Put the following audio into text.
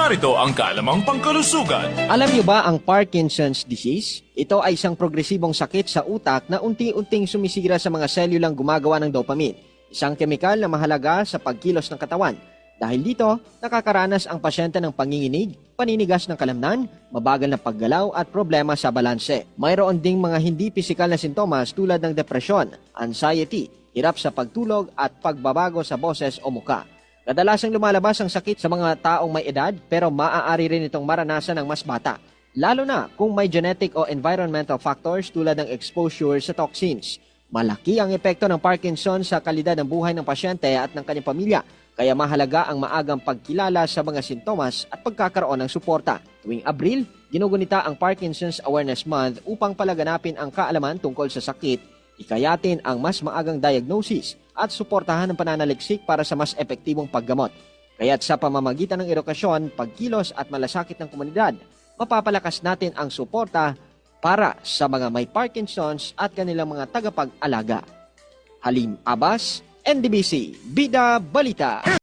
narito ang kalamang pangkalusugan. Alam niyo ba ang Parkinson's disease? Ito ay isang progresibong sakit sa utak na unti-unting sumisira sa mga selulang gumagawa ng dopamine, isang kemikal na mahalaga sa pagkilos ng katawan. Dahil dito, nakakaranas ang pasyente ng panginginig, paninigas ng kalamnan, mabagal na paggalaw at problema sa balanse. Mayroon ding mga hindi pisikal na sintomas tulad ng depresyon, anxiety, hirap sa pagtulog at pagbabago sa boses o muka. Kadalasang lumalabas ang sakit sa mga taong may edad pero maaari rin itong maranasan ng mas bata, lalo na kung may genetic o environmental factors tulad ng exposure sa toxins. Malaki ang epekto ng Parkinson sa kalidad ng buhay ng pasyente at ng kanyang pamilya, kaya mahalaga ang maagang pagkilala sa mga sintomas at pagkakaroon ng suporta. Tuwing Abril, ginugunita ang Parkinson's Awareness Month upang palaganapin ang kaalaman tungkol sa sakit, ikayatin ang mas maagang diagnosis at suportahan ang pananaliksik para sa mas epektibong paggamot. Kaya't sa pamamagitan ng edukasyon, pagkilos at malasakit ng komunidad, mapapalakas natin ang suporta para sa mga may Parkinson's at kanilang mga tagapag-alaga. Halim Abbas, NDBC, Bida Balita.